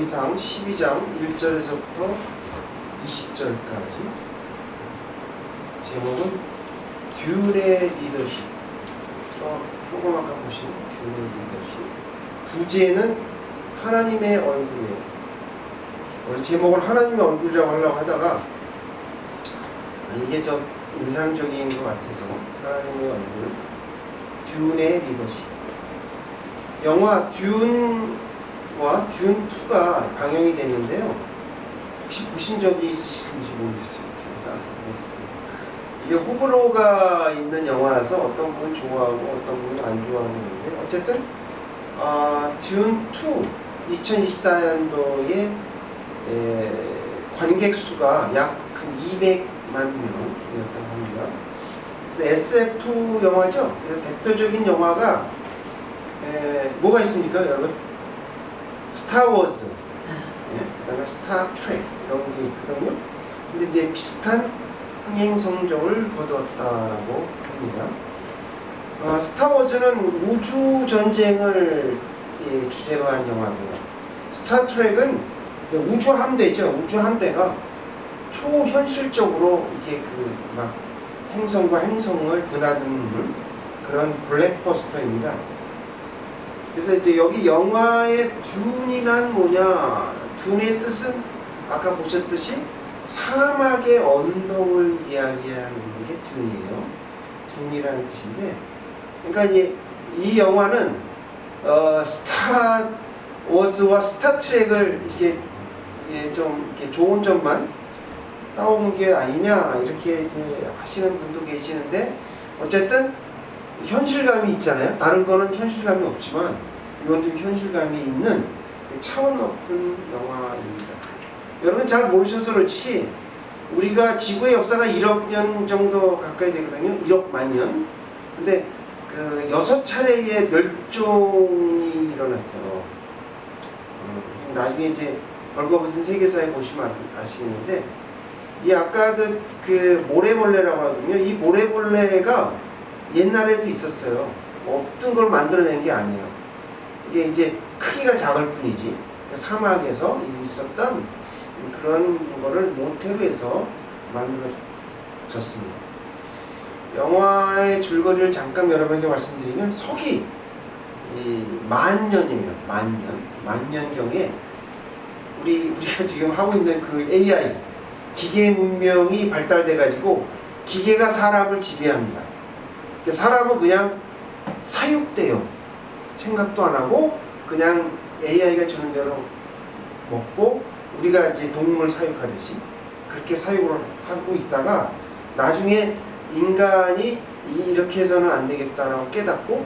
요한계시상 12장 1절에서부터 20절까지. 제목은 듀의 리더십. 조금 아까 보신 듀의 리더십. 부제는 하나님의 얼굴이에요. 원래 제목을 하나님의 얼굴이라고 하려고 하다가 이게 좀 인상적인 것 같아서 하나님의 얼굴, 듀의 리더십. 영화 듀와 듀2가 방영이 됐는데요. 혹시 보신 적이 있으신지 모르겠습니다. 이게 호불호가 있는 영화라서 어떤 분은 좋아하고 어떤 분은 안 좋아하고 있는데, 어쨌든 듀2 2024년도에 관객 수가 약 한 200만 명이었다고 합니다. 그래서 SF 영화죠. 그래서 대표적인 영화가 뭐가 있습니까, 여러분? 스타워즈, 그다음에 스타트랙 이런 게 있거든요. 근데 이제 비슷한 흥행 성적을 거두었다고 합니다. 스타워즈는 우주 전쟁을 주제로 한 영화고요. 스타트랙은 우주 함대죠. 우주 함대가 초현실적으로 이렇게 막 행성과 행성을 드나드는 그런 블랙버스터입니다. 그래서 이제 여기 영화의 듄이란 뭐냐? 듄의 뜻은 아까 보셨듯이 사막의 언덕을 이야기하는 게 듄이에요. 듄이라는 뜻인데, 그러니까 이제 이 영화는 스타워즈와 스타트랙을 이렇게 좀 이렇게 좋은 점만 따온 게 아니냐 이렇게 이제 하시는 분도 계시는데, 어쨌든 현실감이 있잖아요. 다른 거는 현실감이 없지만 이건 좀 현실감이 있는 차원 높은 영화입니다. 여러분 잘 모르셔서 그렇지 우리가 지구의 역사가 1억 년 정도 가까이 되거든요. 1억만 년. 근데 그 6차례의 멸종이 일어났어요. 나중에 이제 벌거벗은 세계사에 보시면 아시겠는데, 이 아까 그 모래벌레라고 하거든요. 이 모래벌레가 옛날에도 있었어요. 어떤 걸 만들어낸 게 아니에요. 이게 이제 크기가 작을 뿐이지. 사막에서 있었던 그런 거를 모태로 해서 만들어졌습니다. 영화의 줄거리를 잠깐 여러분에게 말씀드리면, 서기 만년이에요. 만년경에 우리가 지금 하고 있는 그 AI 기계 문명이 발달돼 가지고 기계가 사람을 지배합니다. 사람은 그냥 사육돼요. 생각도 안 하고 그냥 AI가 주는 대로 먹고, 우리가 이제 동물 사육하듯이 그렇게 사육을 하고 있다가 나중에 인간이 이렇게 해서는 안 되겠다라고 깨닫고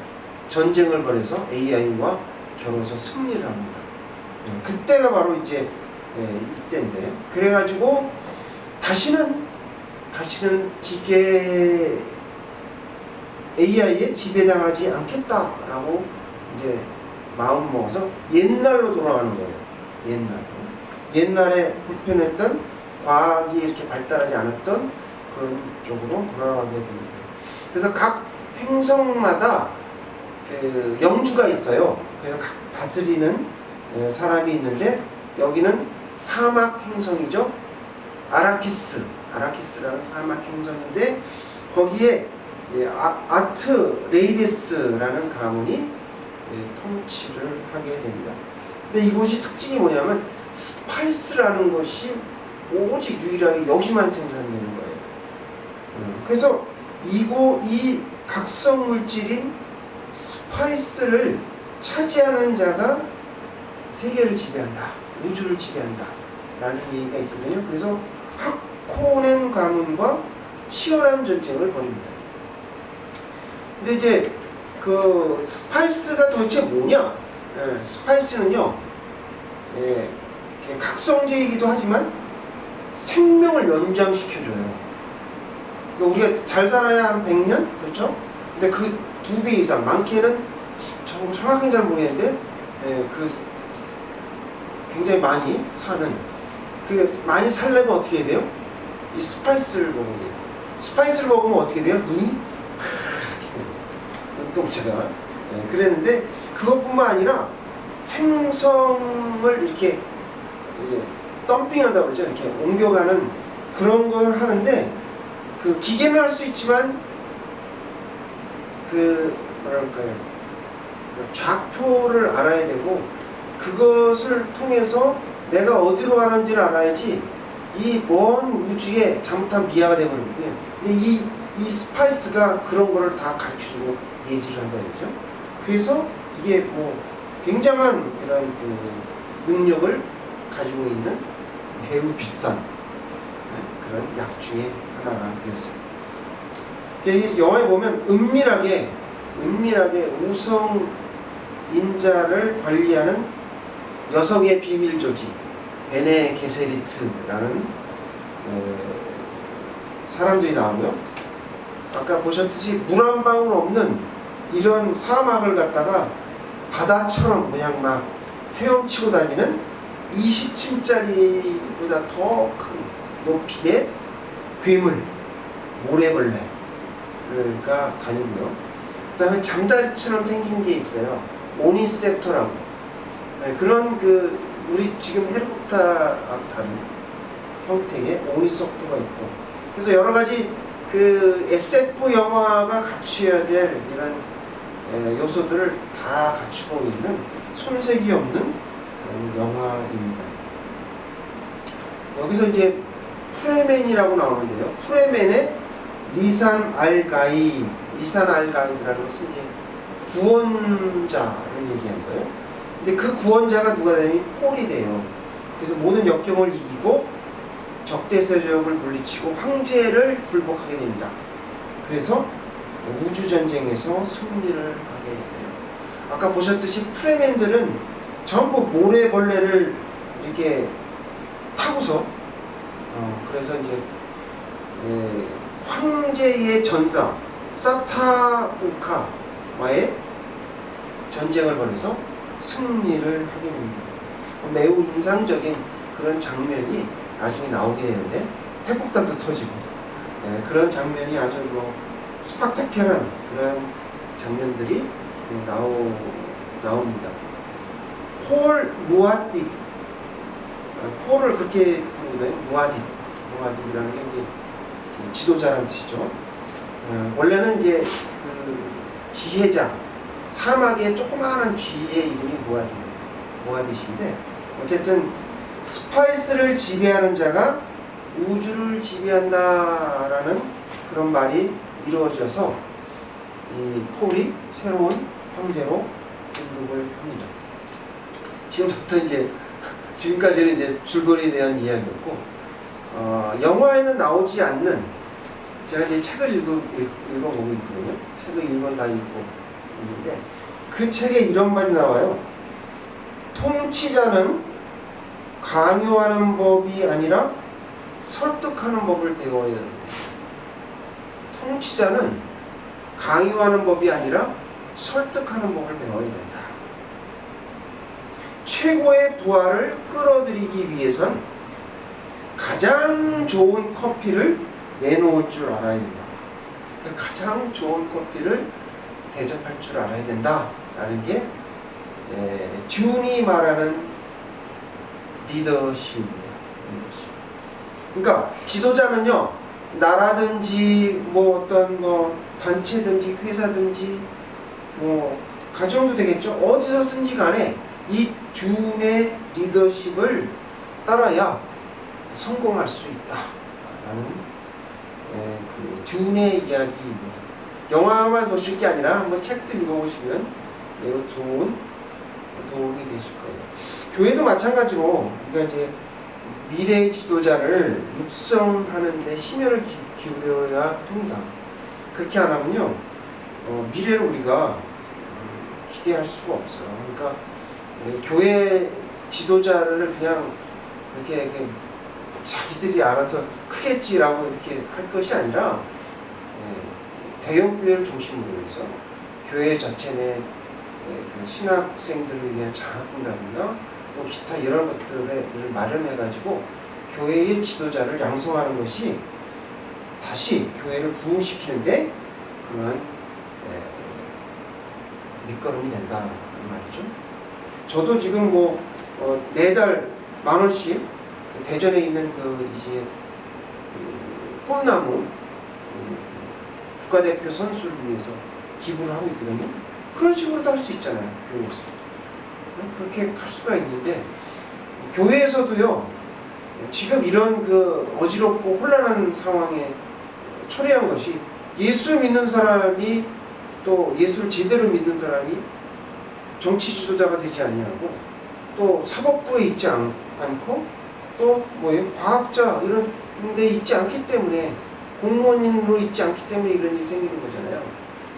전쟁을 벌여서 AI와 겨뤄서 승리를 합니다. 그때가 바로 이제 이때인데, 그래가지고 다시는 기계 AI에 지배당하지 않겠다라고 이제 마음 먹어서 옛날로 돌아가는 거예요. 옛날에 불편했던 과학이 이렇게 발달하지 않았던 그런 쪽으로 돌아가게 됩니다. 그래서 각 행성마다 그 영주가 있어요. 그래서 각 다스리는 사람이 있는데, 여기는 사막 행성이죠. 아라키스라는 사막 행성인데, 거기에 아트레이데스라는 가문이 통치를 하게 됩니다. 근데 이곳이 특징이 뭐냐면 스파이스라는 것이 오직 유일하게 여기만 생산되는 거예요. 그래서 이 각성 물질인 스파이스를 차지하는 자가 세계를 지배한다, 우주를 지배한다 라는 얘기가 있거든요. 그래서 하코넨 가문과 치열한 전쟁을 벌입니다. 근데 이제 그 스파이스가 도대체 뭐냐? 스파이스는요, 각성제이기도 하지만 생명을 연장시켜줘요. 그러니까 우리가 잘 살아야 한 100년? 그렇죠? 근데 그 2배 이상, 많게는 정확히 잘 모르겠는데 굉장히 많이 사는, 많이 살려면 어떻게 해야 돼요? 이 스파이스를 먹어야 돼요. 스파이스를 먹으면 어떻게 돼요? 눈이 눈동자가. 그랬는데 그것뿐만 아니라 행성을 이렇게 이제 덤핑한다고 그러죠. 이렇게 옮겨가는 그런 걸 하는데 그 기계는 할 수 있지만 그 뭐랄까요, 그 좌표를 알아야 되고 그것을 통해서 내가 어디로 가는지를 알아야지 이 먼 우주에 잘못하면 미아가 되거든요. 근데 이 스파이스가 그런 거를 다 가르쳐주고 예지를 한다는 거죠. 그래서 이게 뭐 굉장한 이런 그 능력을 가지고 있는 매우 비싼 그런 약 중에 하나가 되었습니다. 이 영화에 보면 은밀하게 우성 인자를 관리하는 여성의 비밀 조직 베네 게세리트라는 사람들이 나오고요. 아까 보셨듯이 물 한 방울 없는 이런 사막을 갖다가 바다처럼 그냥 막 헤엄치고 다니는 20층짜리보다 더 큰 높이의 괴물, 모래벌레가 다니고요. 그 다음에 잠다리처럼 생긴 게 있어요. 오니셉터라고. 그런 그 우리 지금 헬리콥터하고 다른 형태의 오니셉터가 있고, 그래서 여러 가지 그 SF 영화가 갖춰야 될 이런 요소들을 다 갖추고 있는 손색이 없는 영화입니다. 여기서 이제 프레맨이라고 나오는데요. 프레맨의 리산 알가이드라는 것은 이제 구원자를 얘기한 거예요. 근데 그 구원자가 누가 되니 폴이 돼요. 그래서 모든 역경을 이기고 적대 세력을 물리치고 황제를 굴복하게 됩니다. 그래서 우주전쟁에서 승리를 하게 돼요. 아까 보셨듯이 프레맨들은 전부 모래벌레를 이렇게 타고서 그래서 이제 황제의 전사 사타오카와의 전쟁을 벌여서 승리를 하게 됩니다. 매우 인상적인 그런 장면이 나중에 나오게 되는데 핵폭탄도 터지고 그런 장면이 아주 뭐 스팍타클한 그런 장면들이 나옵니다. 폴 무아딕, 폴을 그렇게 부르거든요. 무아딕이라는 게 이제 지도자라는 뜻이죠. 원래는 이제 그 지혜자, 사막의 조그마한 쥐의 이름이 무아딕인데 어쨌든 스파이스를 지배하는 자가 우주를 지배한다라는 그런 말이 이루어져서 이 폴이 새로운 황제로 등극을 합니다. 지금까지는 이제 줄거리에 대한 이야기였고, 영화에는 나오지 않는, 제가 이제 책을 읽어보고 있거든요. 책을 1권 다 읽고 있는데, 그 책에 이런 말이 나와요. 통치자는 강요하는 법이 아니라 설득하는 법을 배워야 된다. 통치자는 강요하는 법이 아니라 설득하는 법을 배워야 된다. 최고의 부하를 끌어들이기 위해선 가장 좋은 커피를 내놓을 줄 알아야 된다. 가장 좋은 커피를 대접할 줄 알아야 된다. 라는 게 듀이 말하는 리더십입니다. 그러니까 지도자는요, 나라든지 뭐 어떤 뭐 단체든지 회사든지 뭐 가정도 되겠죠. 어디서든지 간에 이 듀의 리더십을 따라야 성공할 수 있다라는 그 듀의 이야기입니다. 영화만 보실 게 아니라 한번 책도 읽어보시면 매우 좋은 도움이 되실 거예요. 교회도 마찬가지로 우리가 이제 미래의 지도자를 육성하는 데 심혈을 기울여야 합니다. 그렇게 안 하면요, 미래를 우리가 기대할 수가 없어요. 그러니까 교회 지도자를 그냥 이렇게 자기들이 알아서 크겠지라고 이렇게 할 것이 아니라 대형교회를 중심으로 해서 교회 자체 내 신학생들을 위한 장학금이라든가 또 기타 여러 것들을 마련해가지고 교회의 지도자를 양성하는 것이 다시 교회를 부흥시키는데 그러한 밑거름이 된다는 말이죠. 저도 지금 뭐 매달 10,000원씩 그 대전에 있는 그 이제 꿈나무 국가대표 선수를 위해서 기부를 하고 있거든요. 그런 식으로도 할 수 있잖아요. 교회에서. 그렇게 할 수가 있는데 교회에서도요. 지금 이런 그 어지럽고 혼란한 상황에 초래한 것이 예수 믿는 사람이 또 예수를 제대로 믿는 사람이 정치 지도자가 되지 아니하고 또 사법부에 있지 않고 또 뭐예요? 과학자 이런 데 있지 않기 때문에 공무원으로 있지 않기 때문에 이런 일이 생기는 거잖아요.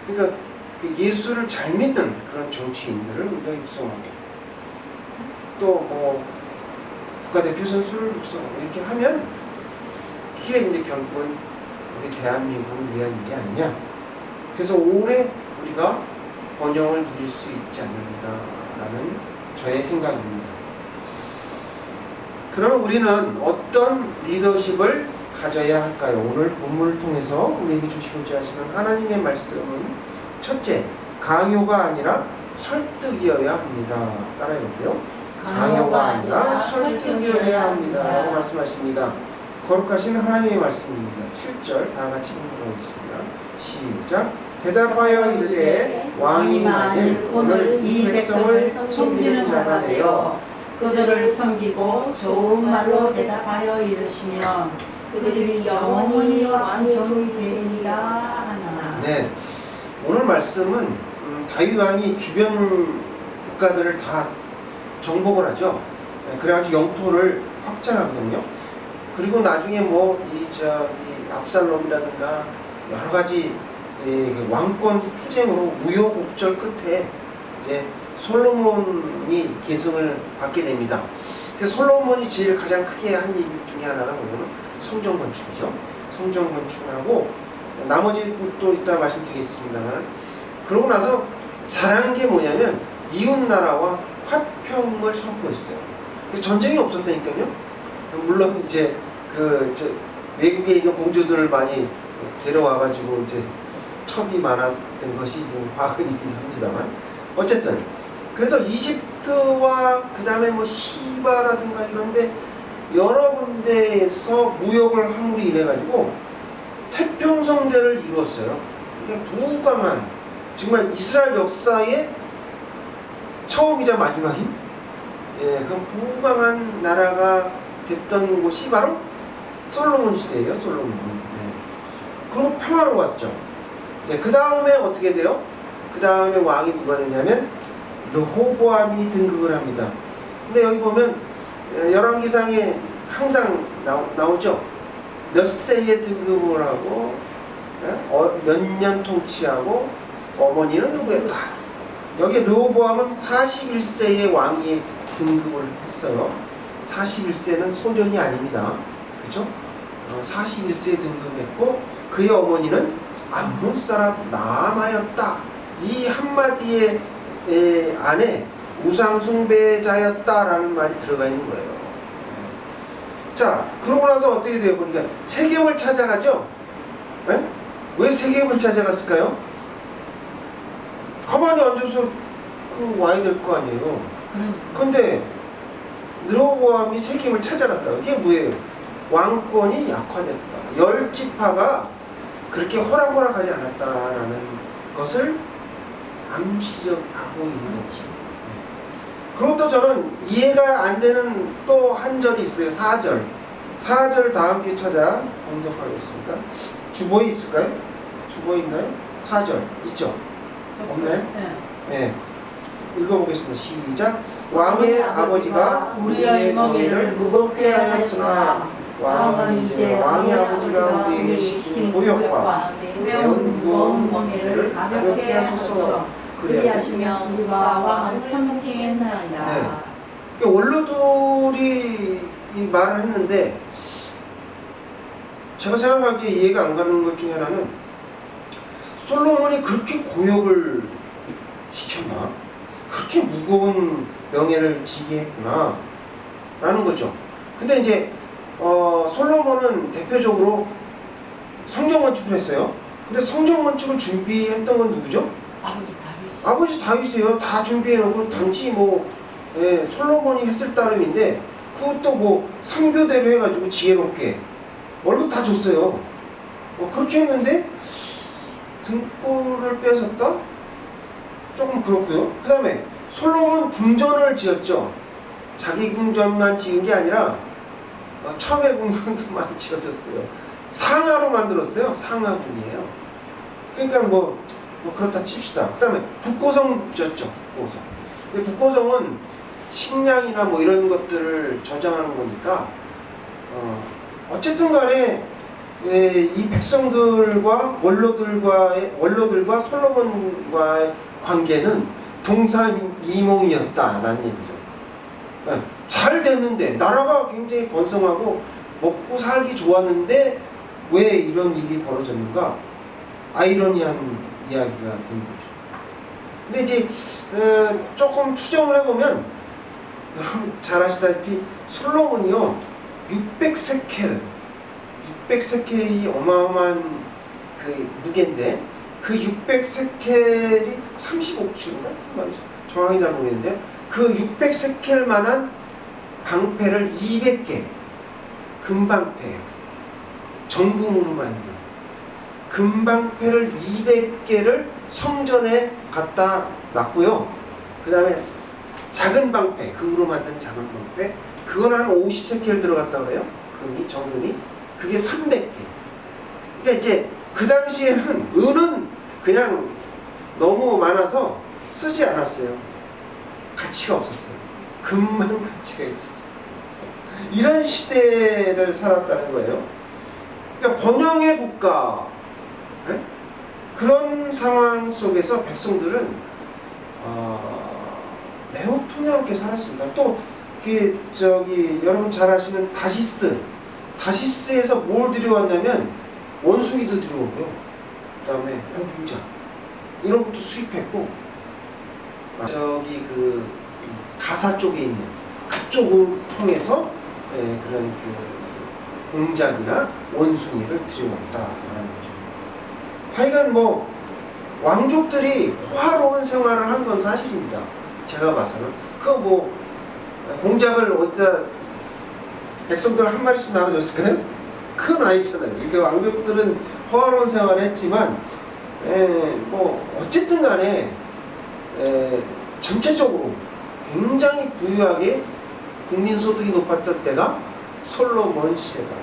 그러니까 그 예수를 잘 믿는 그런 정치인들을 우리가 육성하고 또 뭐 국가대표 선수를 육성하고 이렇게 하면 그게 이제 결국은 우리 대한민국을 위한 일이 아니냐. 그래서 오래 우리가 번영을 누릴 수 있지 않는다라는 저의 생각입니다. 그러면 우리는 어떤 리더십을 가져야 할까요? 오늘 본문을 통해서 우리에게 주시고자 하시는 하나님의 말씀은 첫째, 강요가 아니라 설득이어야 합니다. 따라해볼게요. 강요가 아니라 설득이어야 합니다. 라고 말씀하십니다. 거룩하신 하나님의 말씀입니다. 7절 다 같이 읽어보겠습니다. 시작. 대답하여 이르되 왕이 만일 오늘 이 백성을 섬기는 자가 되어 그들을 섬기고 좋은 말로 대답하여 이르시면 그들이 영원히 왕의 종이 되리라 하나. 네, 오늘 말씀은 다윗 왕이 주변 국가들을 다 정복을 하죠. 그래가지고 영토를 확장하거든요. 그리고 나중에 이 압살롬이라든가 여러 가지 왕권 투쟁으로 우여곡절 끝에 이제 솔로몬이 계승을 받게 됩니다. 그래서 솔로몬이 제일 가장 크게 한 일 중에 하나가 뭐냐면 성전 건축이죠. 성전 건축을 하고 나머지 또 이따 말씀드리겠습니다만 그러고 나서 잘한 게 뭐냐면 이웃 나라와 화평을 선포했어요. 전쟁이 없었다니까요. 물론 이제 외국에 있는 공주들을 많이 데려와가지고 이제 첩이 많았던 것이 좀 화근이긴 합니다만 어쨌든 그래서 이집트와 그 다음에 시바라든가 이런데 여러 군데에서 무역을 함으로 인해가지고 태평성대를 이루었어요. 이게 부강한 정말 이스라엘 역사의 처음이자 마지막인 그럼 부강한 나라가 됐던 곳이 바로 솔로몬 시대예요. 솔로몬. 그리고 평화로웠죠. 그 다음에 어떻게 돼요? 그 다음에 왕이 누가 되냐면 르호보암이 등극을 합니다. 근데 여기 보면 열왕기상에 항상 나오죠. 몇 세에 등극을 하고 몇 년 통치하고 어머니는 누구였다. 여기 르호보암은 41세의 왕이 등극을 했어요. 41세는 소년이 아닙니다. 그죠? 41세에 등극했고 그의 어머니는 암몬 사람 나아마였다. 이 한마디의 안에 우상숭배자였다라는 말이 들어가 있는 거예요. 자, 그러고 나서 어떻게 돼요? 보니까 세겜을 찾아가죠? 네? 왜 세겜을 찾아갔을까요? 가만히 앉아서 와야 될 거 아니에요. 근데 르호보암이 세겜을 찾아갔다. 이게 뭐예요? 왕권이 약화됐다. 10지파가 그렇게 호락호락하지 않았다라는 것을 암시적하고 있는 거지. 그리고 또 저는 이해가 안 되는 또 한 절이 있어요. 4절. 4절 다 함께 찾아 공독하겠습니다. 주보에 있을까요? 주보에 있나요? 4절 있죠? 없나요? 네. 읽어보겠습니다. 시작. 왕의 아버지가 우리의 멍에를 무겁게 하였으나 왕은 이제 왕의 아버지가 우리에게 시킨 고역과 매운 무거운 멍에를 가볍게 하소서. 그리하시면 우리가 왕을 섬기겠나이다. 네. 원로들이 이 말을 했는데 제가 생각하기에 이해가 안 가는 것 중에 하나는 솔로몬이 그렇게 고역을 시켰나? 그렇게 무거운 명예를 지게 했구나 라는 거죠. 근데 이제 솔로몬은 대표적으로 성전 건축을 했어요. 근데 성전 건축을 준비했던 건 누구죠? 아버지 다윗이에요. 다 준비해놓고 단지 솔로몬이 했을 따름인데 그것도 뭐 3교대로 해가지고 지혜롭게 월급 다 줬어요. 그렇게 했는데 등골을 뺏었다? 조금 그렇고요. 그 다음에 솔로몬 궁전을 지었죠. 자기 궁전만 지은 게 아니라 처음에 궁전도 많이 지어줬어요. 상하로 만들었어요. 상하궁이에요. 그러니까 뭐 그렇다 칩시다. 그 다음에 국고성 지었죠. 국고성. 근데 국고성은 식량이나 뭐 이런 것들을 저장하는 거니까 어쨌든 간에 이 백성들과 원로들과 솔로몬과의 관계는 동상이몽이었다라는 얘기죠. 잘 됐는데 나라가 굉장히 번성하고 먹고 살기 좋았는데 왜 이런 일이 벌어졌는가? 아이러니한 이야기가 된 거죠. 근데 이제 조금 추정을 해보면 여러분 잘 아시다시피 솔로몬이요 600세켈이 어마어마한 그 무게인데 그 600세켈이 35kg인가? 정확히 잘 모르겠는데요. 그 600세켈만한 방패를 200개 금방패예요. 정금으로 만든 금방패를 200개를 성전에 갖다 놨고요. 그 다음에 작은 방패, 금으로 만든 작은 방패, 그건 한 50세켈 들어갔다 그래요. 금이, 정금이. 그게 300개. 그러니까 이제 그 당시에는 은은 그냥 너무 많아서 쓰지 않았어요. 가치가 없었어요. 금만 가치가 있었어요. 이런 시대를 살았다는 거예요. 그러니까 번영의 국가, 네? 그런 상황 속에서 백성들은 매우 풍요롭게 살았습니다. 또 여러분 잘 아시는 다시스에서 뭘 들여왔냐면 원숭이도 들여오고요. 그 다음에 공자 이런 것도 수입했고 그 가사 쪽에 있는 그쪽을 통해서 그런 그 공작이나 원숭이를 들여왔다라는 거죠. 하여간 뭐 왕족들이 호화로운 생활을 한 건 사실입니다. 제가 봐서는 그거 뭐 공작을 어디다 백성들 한 마리씩 나눠줬을까요? 그건 아니잖아요. 이렇게 왕족들은 호화로운 생활을 했지만 뭐 어쨌든 간에 전체적으로 굉장히 부유하게 국민소득이 높았던 때가 솔로몬 시대다.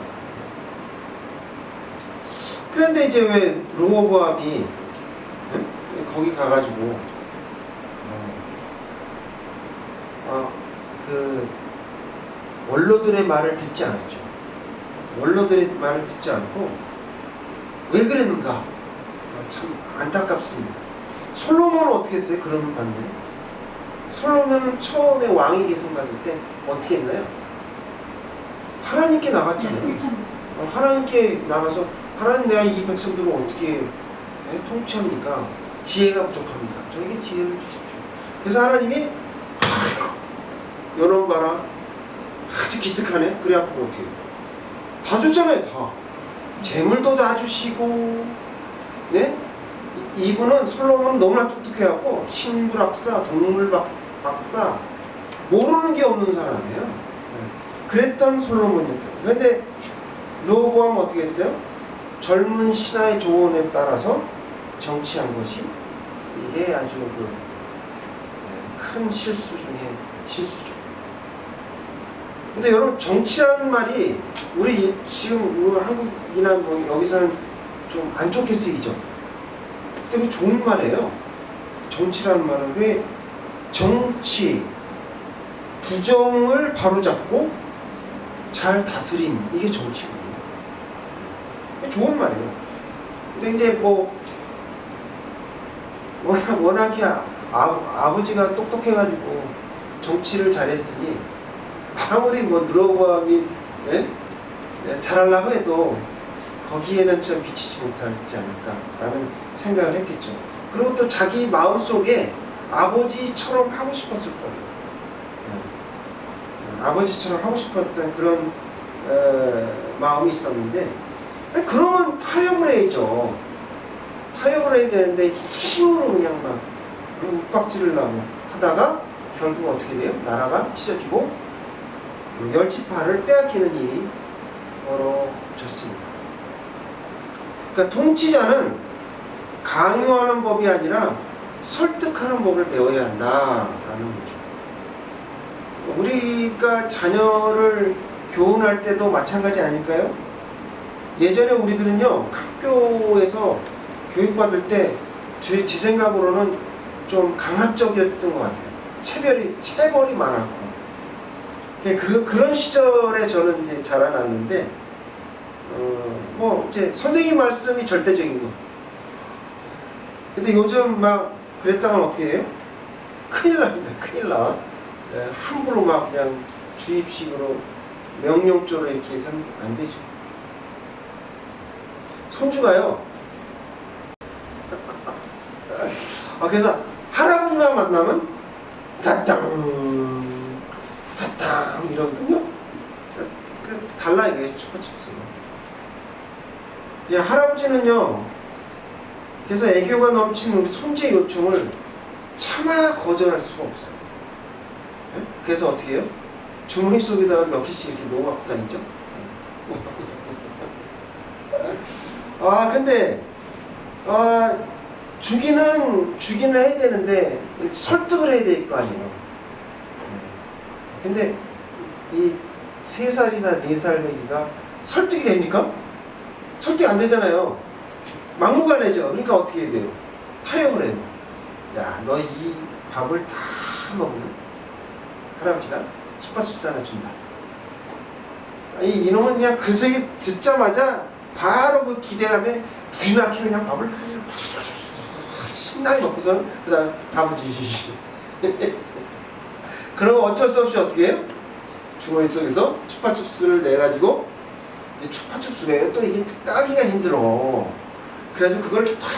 그런데 이제 왜 르호보암이 거기 가가지고 그 원로들의 말을 듣지 않았죠. 원로들의 말을 듣지 않고 왜 그랬는가? 참 안타깝습니다. 솔로몬은 어떻게 했어요? 그런 반면에 솔로몬은 처음에 왕이 계승받을 때 어떻게 했나요? 하나님께 나갔잖아요. 하나님께 나가서 하나님, 내가 이 백성들을 어떻게 통치합니까? 지혜가 부족합니다. 저에게 지혜를 주십시오. 그래서 하나님이 여러분 봐라, 아주 기특하네. 그래갖고 어떻게 다 줬잖아요. 다 재물도 다 주시고, 네? 이분은 솔로몬은 너무나 똑똑해갖고 식물학사, 동물박사 모르는 게 없는 사람이에요. 그랬던 솔로몬이었죠. 그런데 르호보암은 어떻게 했어요? 젊은 신하의 조언에 따라서 정치한 것이 이게 아주 큰 실수 중에 실수죠. 근데 여러분 정치라는 말이 우리 지금 한국이나 뭐 여기서는 좀 안 좋게 쓰이죠. 근데 좋은 말이에요. 정치라는 말은 왜 정치, 부정을 바로잡고 잘 다스림, 이게 정치거든요. 좋은 말이에요. 근데 이제 뭐 워낙에 아버지가 똑똑해가지고 정치를 잘했으니 아무리 뭐 르호보암이 잘하려고 해도 거기에는 좀 비치지 못하지 않을까라는 생각을 했겠죠. 그리고 또 자기 마음속에 아버지처럼 하고 싶었을 거예요. 아버지처럼 하고 싶었던 그런 마음이 있었는데, 그러면 타협을 해야죠. 타협을 해야 되는데 힘으로 그냥 막 윽박지를 하고 하다가 결국 어떻게 돼요? 나라가 찢어지고 10지파를 빼앗기는 일이 벌어졌습니다. 그러니까 통치자는 강요하는 법이 아니라 설득하는 법을 배워야 한다라는 거죠. 우리가 자녀를 교훈할 때도 마찬가지 아닐까요? 예전에 우리들은요, 학교에서 교육받을 때 제 생각으로는 좀 강압적이었던 것 같아요. 체벌이 많았고. 그런 시절에 저는 이제 자라났는데, 이제 선생님 말씀이 절대적인 거. 근데 요즘 막 그랬다가는 어떻게 해요? 큰일 납니다. 큰일 나. 함부로 막 그냥 주입식으로 명령조로 이렇게 해서는 안 되죠. 손주가요. 그래서 할아버지만 만나면 사탕 이러거든요. 달라 이게 추파춥스가. 할아버지는요. 그래서 애교가 넘치는 우리 손주의 요청을 차마 거절할 수가 없어요. 그래서 어떻게 해요? 주머니 속에다가 몇 개씩 이렇게 놓아 갖고 다니죠. 근데 주기는 해야 되는데 설득을 해야 될 거 아니에요. 근데 이 3살이나 4살 배기가 설득이 됩니까? 설득 안 되잖아요. 막무가내죠. 그러니까 어떻게 해야 돼요? 타협을 해요. 야, 너 이 밥을 다 먹으면 할아버지가 쑥갓쑥 하나 준다. 이놈은 그냥 그 소리 듣자마자 바로 그 기대감에 불이 나게 그냥 밥을 신나게 먹고서는 그 다음에 아버지 그러면 어쩔 수 없이 어떻게 해요? 주머니 속에서 추파춥스를 내가지고 추파춥스가 또 이게 까기가 힘들어. 그래가지고 그걸 탁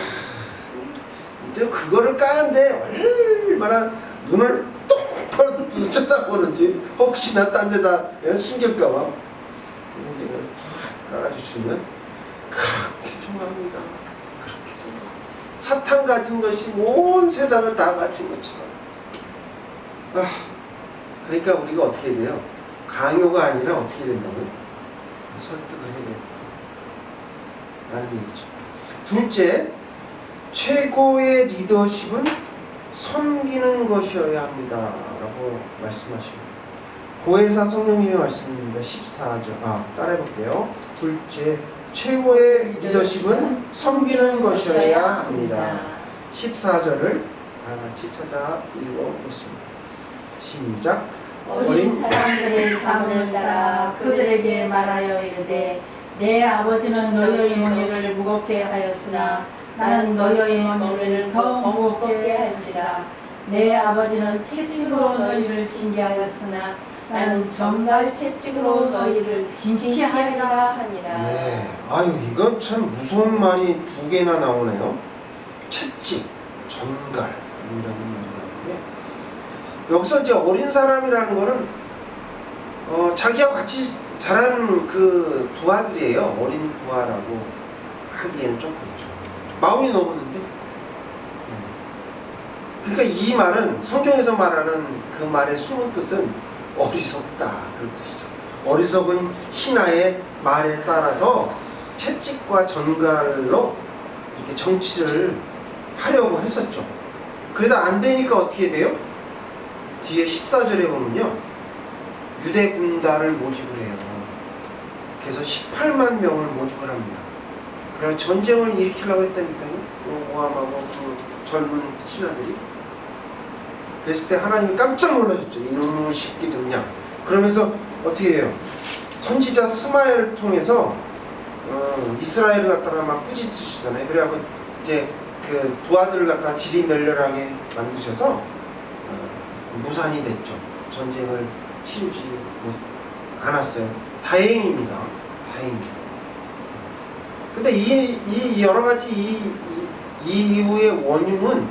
이제 그거를 까는데 얼마나 눈을 똑바로 쳐다보는지 혹시나 딴 데다 숨길까봐 이걸 탁 까가지고 주면 그렇게 좋아합니다. 그렇게 좋아. 사탕 가진 것이 온 세상을 다 가진 것처럼. 그러니까 우리가 어떻게 해야 돼요? 강요가 아니라 어떻게 된다고요? 설득을 해야 된다. 라는 얘기죠. 둘째, 최고의 리더십은 섬기는 것이어야 합니다. 라고 말씀하십니다. 고해사 성령님의 말씀입니다. 14절. 따라해볼게요. 둘째, 최고의 리더십은 섬기는 것이어야 합니다. 14절을 다 같이 찾아 읽어보겠습니다. 시작. 어린 사람들의 자문을 따라 그들에게 말하여 이르되 내 아버지는 너희의 머리를 무겁게 하였으나 나는 너희의 머리를 더 무겁게 할지라. 내 아버지는 채찍으로 너희를 징계하였으나 나는 정갈 채찍으로 너희를 징치하리라 하니라. 네, 이건 참 무서운 말이 2개나 나오네요. 채찍, 전갈 이라는 말이 나오는데 여기서 이제 어린 사람이라는 거는 자기와 같이 자란 그 부하들이에요. 어린 부하라고 하기에는 좀 그렇죠. 마흔이 넘었는데. 그러니까 이 말은 성경에서 말하는 그 말의 숨은 뜻은 어리석다 그런 뜻이죠. 어리석은 신하의 말에 따라서 채찍과 전갈로 이렇게 정치를 하려고 했었죠. 그래도 안 되니까 어떻게 돼요? 뒤에 14절에 보면요. 유대 군단을 모집을 해요. 그래서 18만 명을 모집을 합니다. 그래서 전쟁을 일으키려고 했다니까요. 모함하고 그 젊은 신하들이. 그랬을 때 하나님이 깜짝 놀라셨죠. 이놈의 새끼들 그냥. 그러면서 어떻게 해요? 선지자 스마엘을 통해서 이스라엘을 갖다가 막 꾸짖으시잖아요. 그래갖고 이제 그 부하들을 갖다가 지리멸렬하게 만드셔서 무산이 됐죠. 전쟁을 치르지 않았어요. 다행입니다. 다행입니다. 근데 이 여러 가지 이 이후의 원흉은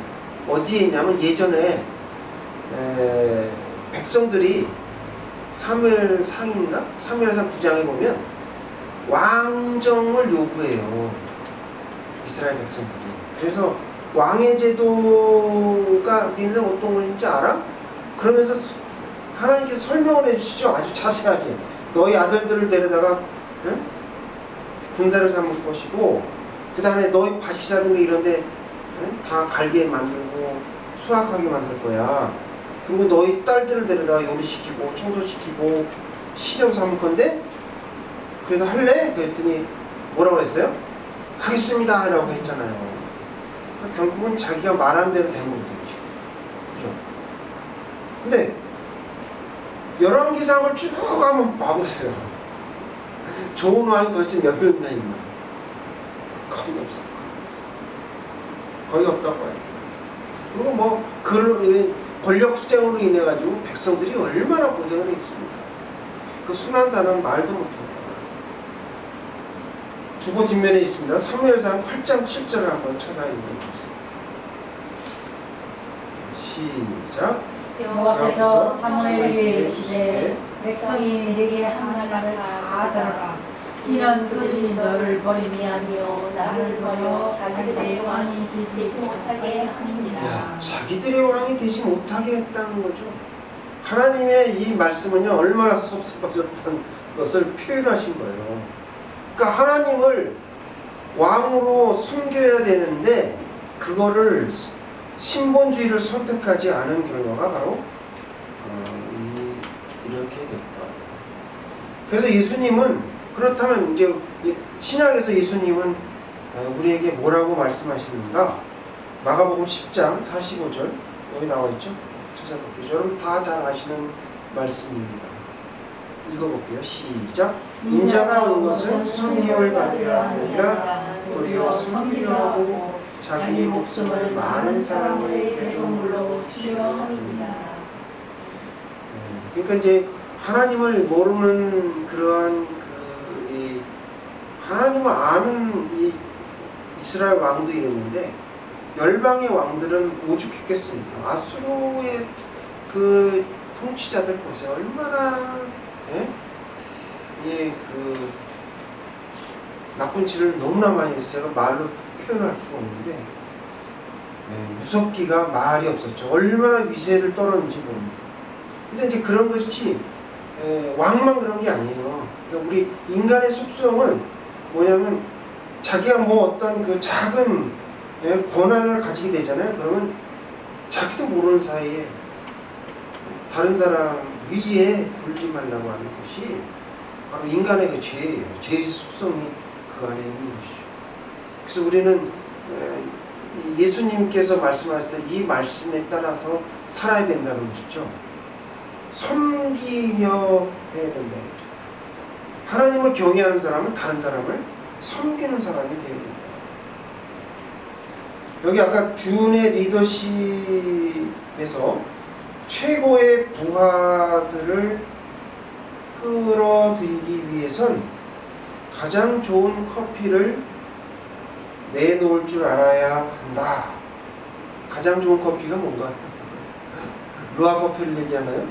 어디에 있냐면 예전에 백성들이 사무엘상인가? 사무엘상 9장에 보면 왕정을 요구해요. 이스라엘 백성들이. 그래서 왕의 제도가 니네 어떤 건지 알아? 그러면서 하나님께서 설명을 해주시죠. 아주 자세하게. 너희 아들들을 데려다가 응? 군사를 삼을 것이고, 그 다음에 너희 밭이라든가 이런데 응? 다 갈게 만들고 수확하게 만들 거야. 그리고 너희 딸들을 데려다가 요리시키고 청소시키고 시험 삼을 건데, 그래서 할래? 그랬더니 뭐라고 했어요? 하겠습니다 라고 했잖아요. 그러니까 결국은 자기가 말한 대로 된 거거든요. 그죠? 근데 열왕기상을 쭉 한번 봐보세요. 좋은 왕이 도대체 몇 명이나 있나? 거의 없어요. 거의 없다고 해요. 그리고 뭐 그 권력 투쟁으로 인해 가지고 백성들이 얼마나 고생을 했습니까? 그 순환사는 말도 못해요. 두보 뒷면에 있습니다. 사무엘상 8장 7절을 한번 찾아 읽어보겠습니다. 시작. 여호와께서 사무엘에게 이르시되 백성이 내게 한 말을 다 들어라. 이는 그들이 너를 버림이 아니요 나를 버려 자기들의 왕이 되지 못하게 함이니라. 자기들의 왕이 되지 못하게 했다는 거죠. 하나님의 이 말씀은요, 얼마나 섭섭하셨던 것을 표현하신 거예요. 그러니까 하나님을 왕으로 섬겨야 되는데 그거를 신본주의를 선택하지 않은 결과가 바로 이렇게 됐다. 그래서 예수님은, 그렇다면 이제 신약에서 예수님은 우리에게 뭐라고 말씀하시는가? 마가복음 10장 45절 여기 나와 있죠? 찾아볼게요. 여러분 다 잘 아시는 말씀입니다. 읽어볼게요. 시작. 인자가 온 것은 섬김을 받으려 아니라 도리어 섬기려 하고 자기 목숨을 많은 사람의 대성물로 주려 함이니라. 그러니까 이제 하나님을 모르는 그러한 이 하나님을 아는 이 이스라엘 왕도 이랬는데, 열방의 왕들은 오죽했겠습니까? 아수르의 그 통치자들 보세요. 얼마나 그 나쁜 짓을 너무나 많이 해서 제가 말로 표현할 수가 없는데, 무섭기가 말이 없었죠. 얼마나 위세를 떨었는지 모릅니다. 근데 이제 그런 것이 왕만 그런 게 아니에요. 그러니까 우리 인간의 속성은 뭐냐면, 자기가 뭐 어떤 그 작은 권한을 가지게 되잖아요. 그러면 자기도 모르는 사이에 다른 사람 위에 군림하려고 하는 것이 바로 인간의 그 죄예요. 죄의 속성이 그 안에 있는 것이죠. 그래서 우리는 예수님께서 말씀하실 때 이 말씀에 따라서 살아야 된다는 것이죠. 섬기려 해야 된다는 거죠. 하나님을 경외하는 사람은 다른 사람을 섬기는 사람이 되어야 된다. 여기 아까 준의 리더십에서 최고의 부하들을 끌어들이기 위해선 가장 좋은 커피를 내놓을 줄 알아야 한다. 가장 좋은 커피가 뭔가? 루아 커피를 얘기하나요?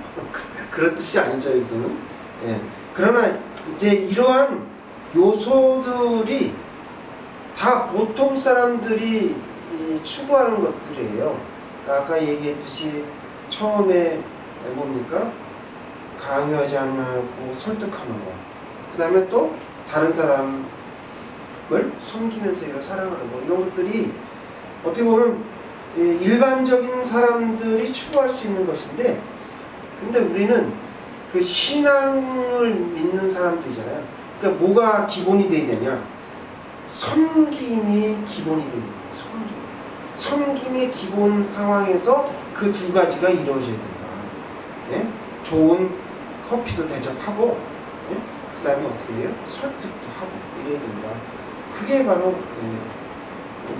그런 뜻이 아니죠, 여기서는. 그러나 이제 이러한 요소들이 다 보통 사람들이 추구하는 것들이에요. 그러니까 아까 얘기했듯이 처음에 뭡니까? 강요하지 않고 설득하는 거. 그 다음에 또 다른 사람을 섬기면서 이런 사랑하는 거. 이런 것들이 어떻게 보면 일반적인 사람들이 추구할 수 있는 것인데, 근데 우리는 그 신앙을 믿는 사람들이잖아요. 그러니까 뭐가 기본이 돼야 되냐? 섬김이 기본이 돼야 돼요. 섬김의 기본 상황에서 그 두 가지가 이루어져야 된다. 좋은 커피도 대접하고, 그 다음에 어떻게 해요? 설득도 하고 이래야 된다. 그게 바로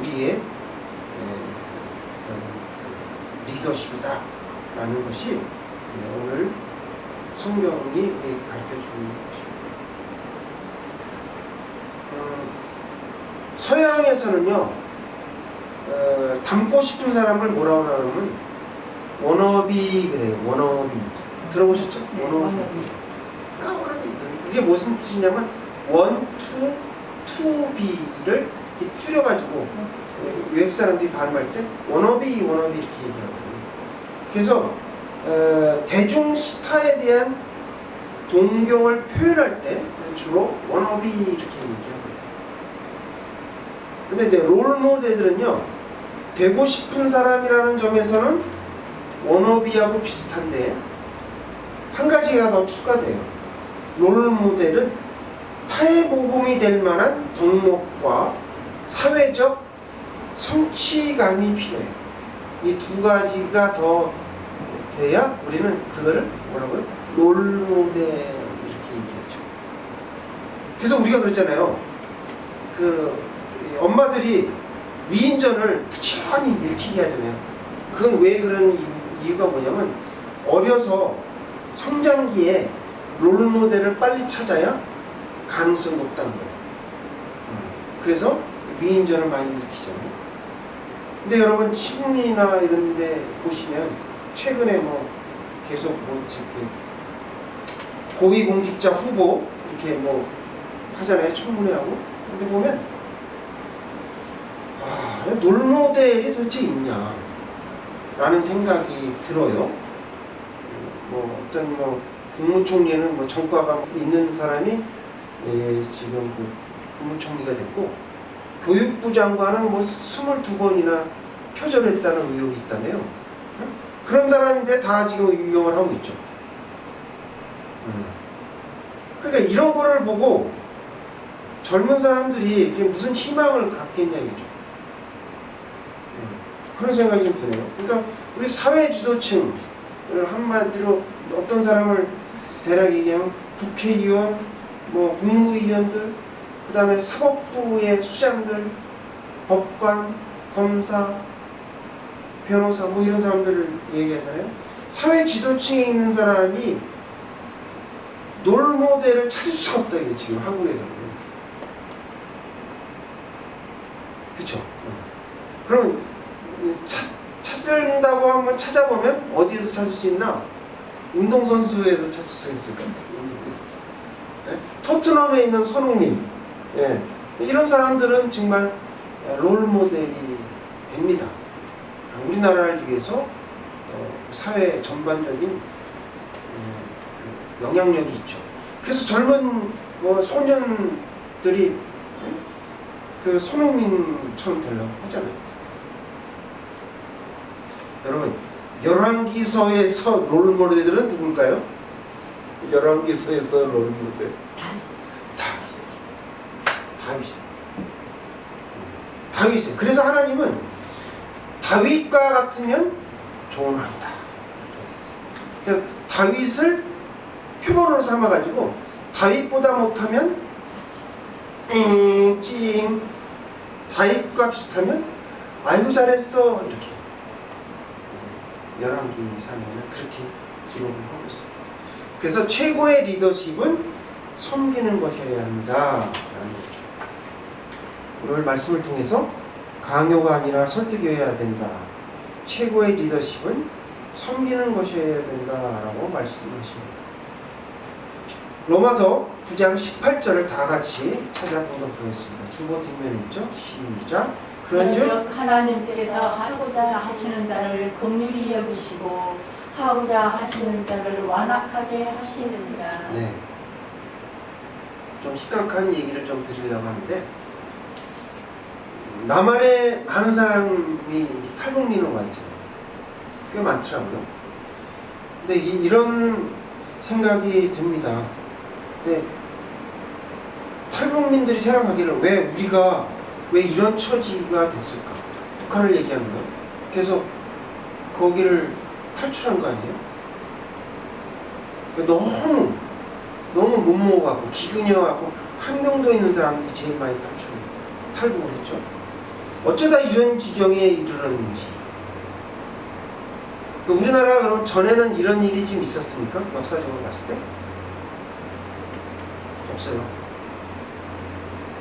우리의 어떤 리더십이다 라는 것이 오늘 성경이 우리에게 가르쳐주는 것입니다. 서양에서는요, 닮고 싶은 사람을 뭐라고 하냐면 워너비 그래요. 워너비 들어보셨죠? 워너비. 그게 무슨 뜻이냐면 원, 투비를 줄여가지고 외국 사람들이 발음할 때 워너비 이렇게 얘기하거든요. 그래서 대중 스타에 대한 동경을 표현할 때 주로 워너비 이렇게 얘기합니다. 근데 이제 롤 모델들은요, 되고 싶은 사람이라는 점에서는 워너비하고 비슷한데 한 가지가 더 추가돼요. 롤 모델은 타의 모범이 될 만한 덕목과 사회적 성취감이 필요해요. 이 두 가지가 더 돼야 우리는 그거를 뭐라고요? 롤 모델 이렇게 얘기하죠. 그래서 우리가 그랬잖아요. 그 엄마들이 위인전을 부지런히 읽히게 하잖아요. 그건 왜 그런 이유가 뭐냐면 어려서 성장기에 롤 모델을 빨리 찾아야 가능성이 높다는 거예요. 그래서 위인전을 많이 읽히잖아요. 근데 여러분 신문이나 이런 데 보시면 최근에 뭐 계속 뭐 이렇게 고위공직자 후보 이렇게 뭐 하잖아요. 청문회하고. 근데 보면 롤모델이 도대체 있냐 라는 생각이 들어요. 뭐 어떤 뭐 국무총리는 뭐 전과가 있는 사람이 지금 그 국무총리가 됐고, 교육부 장관은 뭐 22번이나 표절했다는 의혹이 있다며요. 그런 사람인데 다 지금 임명을 하고 있죠. 그러니까 이런 거를 보고 젊은 사람들이 이게 무슨 희망을 갖겠냐 이거죠. 그런 생각이 좀 드네요. 그러니까 우리 사회 지도층을 한마디로 어떤 사람을 대략 얘기하면 국회의원, 뭐 국무위원들, 그 다음에 사법부의 수장들, 법관, 검사, 변호사 뭐 이런 사람들을 얘기하잖아요. 사회 지도층에 있는 사람이 롤모델을 찾을 수 없다 이게 지금 한국에서는. 그렇죠? 그럼 찾는다고 한번 찾아보면 어디에서 찾을 수 있나? 운동선수에서 찾을 수 있을 것 같아요. 운동선수. 네? 토트넘에 있는 손흥민, 예. 이런 사람들은 정말 롤모델이 됩니다. 우리나라를 위해서 사회 전반적인 영향력이 있죠. 그래서 젊은 뭐 소년들이 그 손흥민처럼 되려고 하잖아요. 여러분, 열왕기서에서 롤모델들은 누굴까요? 열왕기서에서 롤모델 다윗이에요. 그래서 하나님은 다윗과 같으면 좋은 왕이다. 그래서 다윗을 표본으로 삼아가지고 다윗보다 못하면 찡 다윗과 비슷하면 아이고 잘했어 이렇게 열왕기상에는 그렇게 기록을 하고 있어요. 그래서 최고의 리더십은 섬기는 것이어야 한다라는 거죠. 오늘 말씀을 통해서 강요가 아니라 설득이어야 된다. 최고의 리더십은 섬기는 것이어야 된다라고 말씀하십니다. 로마서 9장 18절을 다 같이 찾아보도록 하겠습니다. 주보 뒷면에 있죠? 시작. 그런즉 하나님께서 하고자 하시는 자를 긍휼히 여기시고 하고자 하시는 자를 완악하게 하시느니라. 네. 좀 심각한 얘기를 좀 드리려고 하는데, 나만의 많은 사람이 탈북민으로 와 있잖아요. 꽤 많더라고요. 근데 이런 생각이 듭니다. 근데 탈북민들이 생각하기를 왜 이런 처지가 됐을까? 북한을 얘기하는 거예요. 그래서 거기를 탈출한 거 아니에요? 너무 못 먹어갖고 기근여갖고 한명도 있는 사람들이 제일 많이 탈북을 했죠. 어쩌다 이런 지경에 이르렀는지. 우리나라가 그럼 전에는 이런 일이 좀 있었습니까? 역사적으로 봤을 때? 없어요.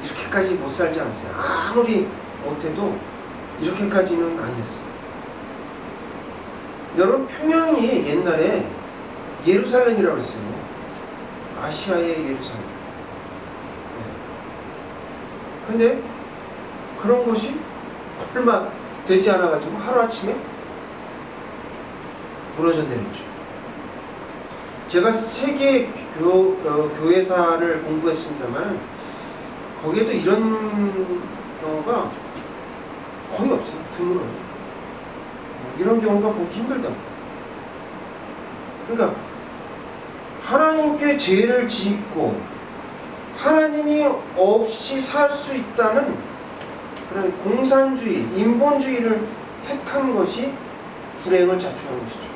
이렇게까지 못 살지 않았어요. 아무리 못해도 이렇게까지는 아니었어요. 여러분, 평양이 옛날에 예루살렘이라고 했어요. 아시아의 예루살렘. 근데 그런 곳이 얼마 되지 않아가지고 하루아침에 무너져 내렸죠. 제가 세계 교회사를 공부했습니다만 거기에도 이런 경우가 거의 없어요. 드물어요. 이런 경우가 보기 힘들다고. 그러니까 하나님께 죄를 짓고 하나님이 없이 살 수 있다는 그런 공산주의, 인본주의를 택한 것이 불행을 자초하는 것이죠.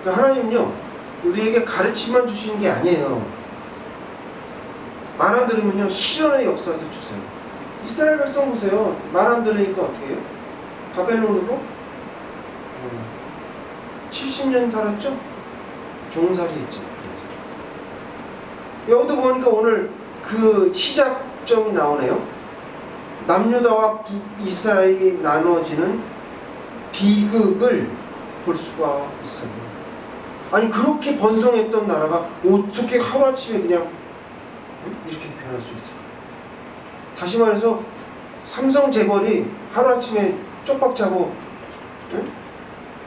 그러니까 하나님은요, 우리에게 가르침만 주시는 게 아니에요. 말 안 들으면요, 실현의 역사도 주세요. 이스라엘 백성 보세요. 말 안 들으니까 어떻게 해요? 바벨론으로 70년 살았죠? 종살이 했죠. 여기도 보니까 오늘 그 시작점이 나오네요. 남유다와 북이스라엘이 나눠지는 비극을 볼 수가 있어요. 아니 그렇게 번성했던 나라가 어떻게 하루아침에 그냥 이렇게 변할 수 있어요? 다시 말해서 삼성 재벌이 하루아침에 쪽박 차고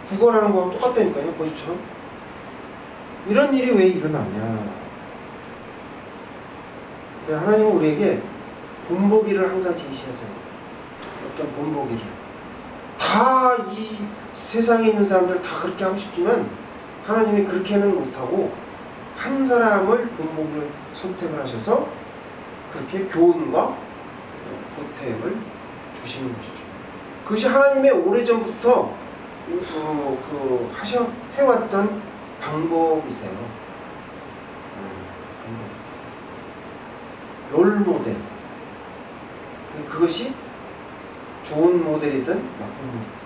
구걸하는 거랑 똑같다니까요. 보시처럼. 이런 일이 왜 일어나냐. 하나님은 우리에게 본보기를 항상 제시하세요. 어떤 본보기를. 다 이 세상에 있는 사람들 다 그렇게 하고 싶지만 하나님이 그렇게는 못하고 한 사람을 본보기를 선택을 하셔서 그렇게 교훈과 보탬을 주시는 것이죠. 그것이 하나님의 오래전부터 해왔던 방법이세요. 롤 모델. 그것이 좋은 모델이든 나쁜 모델.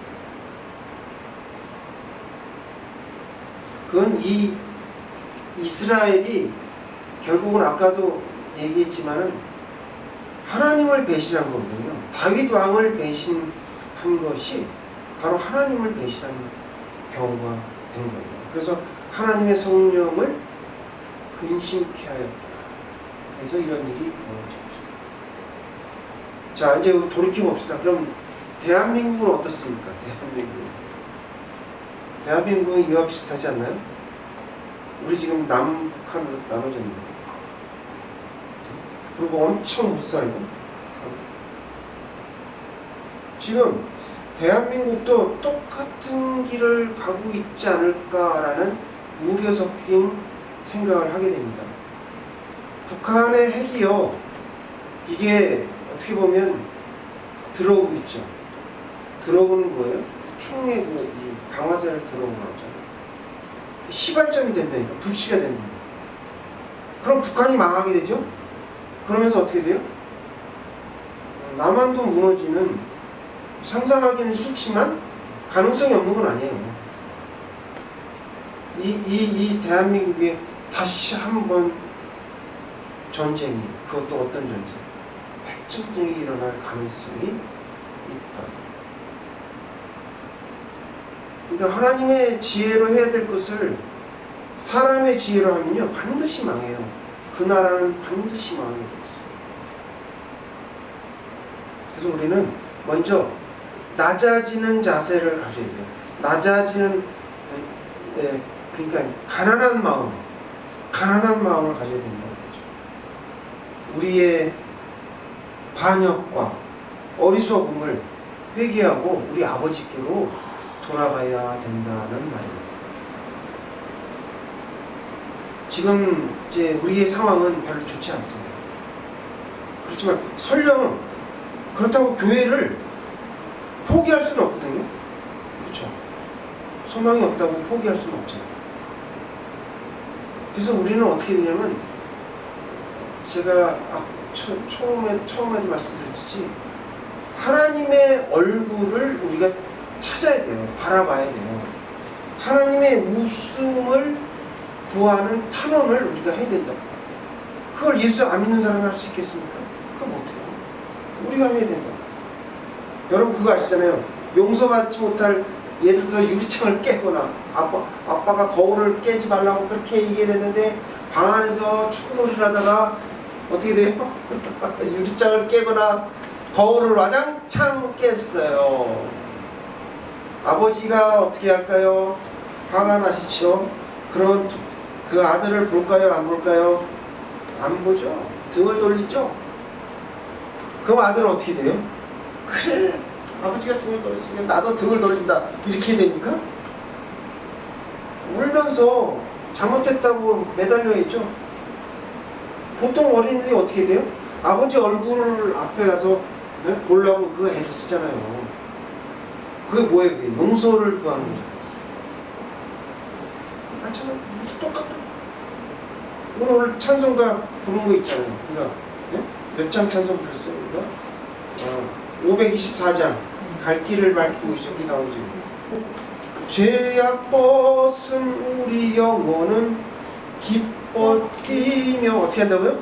그건 이 이스라엘이 결국은 아까도 얘기했지만은 하나님을 배신한 거거든요. 다윗 왕을 배신한 것이 바로 하나님을 배신한 경우가 된 거예요. 그래서 하나님의 성령을 근심케 하였다. 그래서 이런 일이 벌어집니다. 자, 이제 돌이켜 봅시다. 그럼 대한민국은 어떻습니까? 대한민국은 이와 비슷하지 않나요? 우리 지금 남북한으로 나눠졌는데, 그리고 엄청 못 살고, 지금 대한민국도 똑같은 길을 가고 있지 않을까라는 우려 섞인 생각을 하게 됩니다. 북한의 핵이요, 이게 어떻게 보면 들어오고 있죠. 들어오는 거예요. 총의 방아쇠를 들어오는 거죠. 시발점이 된다니까. 불씨가 된다. 그럼 북한이 망하게 되죠. 그러면서 어떻게 돼요? 남한도 무너지는, 상상하기는 싫지만 가능성이 없는 건 아니에요. 이 대한민국에 다시 한번 전쟁이, 그것도 어떤 전쟁? 핵전쟁이 일어날 가능성이 있다. 그러니까 하나님의 지혜로 해야 될 것을 사람의 지혜로 하면요, 반드시 망해요. 그 나라는 반드시 망하게 돼요. 그래서 우리는 먼저 낮아지는 자세를 가져야 돼요. 낮아지는, 그러니까 가난한 마음을 가져야 된다는 거죠. 우리의 반역과 어리석음을 회개하고 우리 아버지께로 돌아가야 된다는 말입니다. 지금 이제 우리의 상황은 별로 좋지 않습니다. 그렇지만 설령 그렇다고 교회를 포기할 수는 없거든요. 그렇죠? 소망이 없다고 포기할 수는 없잖아요. 그래서 우리는 어떻게 되냐면, 제가 처음에도 말씀드렸듯이 하나님의 얼굴을 우리가 찾아야 돼요. 바라봐야 돼요. 하나님의 웃음을 구하는 탐험을 우리가 해야 된다. 그걸 예수 안 믿는 사람이 할 수 있겠습니까? 그거 못해요. 우리가 해야 된다. 여러분 그거 아시잖아요. 용서받지 못할, 예를 들어서 유리창을 깨거나 아빠가 거울을 깨지 말라고 그렇게 얘기를 했는데 방 안에서 축구놀이를 하다가 어떻게 돼요? 유리창을 깨거나 거울을 와장창 깼어요. 아버지가 어떻게 할까요? 화가 나시죠? 그럼 그 아들을 볼까요? 안 볼까요? 안 보죠. 등을 돌리죠. 그럼 아들은 어떻게 돼요? 그래, 아버지가 등을 돌렸으니까 나도 등을 돌린다. 이렇게 됩니까? 울면서 잘못했다고 매달려야죠. 보통 어린이들이 어떻게 돼요? 아버지 얼굴 앞에 가서 보려고 그거 애를 쓰잖아요. 그게 뭐예요? 그게 용서를 구하는 거죠. 마찬가지 똑같다. 오늘 찬송가 부른 거 있잖아요. 그러니까 몇 장 찬송 불렀어요? 우리가 524장 갈 길을 밝히고 있습니 나오지. 죄악 벗은 우리 영혼은 기뻐 뛰며 어떻게 한다고요?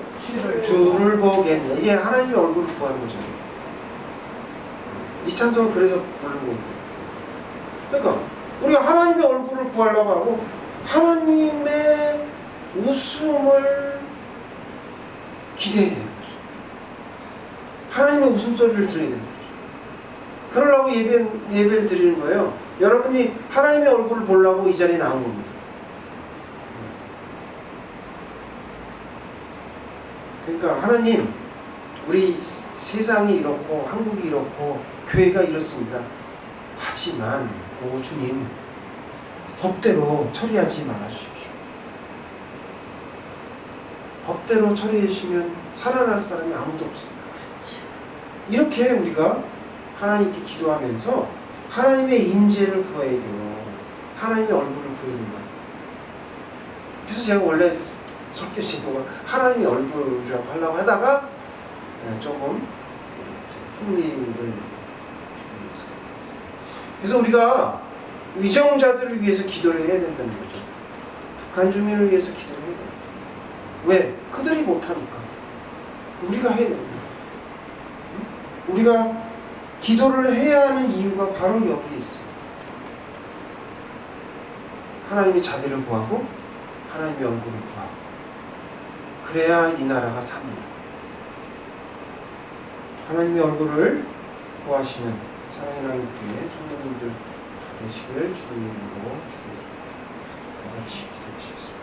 주를 보겠네. 이게 하나님의 얼굴을 구하는 거죠. 이 찬송은 그래서 부르는 거예요. 그러니까 우리가 하나님의 얼굴을 구하려고 하고 하나님의 웃음을 기대해야 되는 거죠. 하나님의 웃음소리를 들어야 되는 거죠. 그러려고 예배를 드리는 거예요. 여러분이 하나님의 얼굴을 보려고 이 자리에 나온 겁니다. 그러니까 하나님, 우리 세상이 이렇고 한국이 이렇고 교회가 이렇습니다. 하지만 주님, 법대로 처리하지 말아주십시오. 법대로 처리해 주시면 살아날 사람이 아무도 없습니다. 이렇게 우리가 하나님께 기도하면서 하나님의 임재를 구해야 돼요. 하나님의 얼굴을 구해야 된다. 그래서 제가 원래 설교 제목을 하나님의 얼굴이라고 하려고 하다가 조금 흥미를 주면서, 그래서 우리가 위정자들을 위해서 기도를 해야 된다는 거죠. 북한 주민을 위해서 기도를 해야 돼요. 왜? 그들이 못하니까. 우리가 해야 됩니다. 우리가 기도를 해야 하는 이유가 바로 여기에 있어요. 하나님의 자비를 구하고 하나님의 얼굴을 구하고 그래야 이 나라가 삽니다. 하나님의 얼굴을 구하시는 사랑의 하나님 교회 성도님들 되시길 주님으로 축원드립니다. 같이 기도하시겠습니다.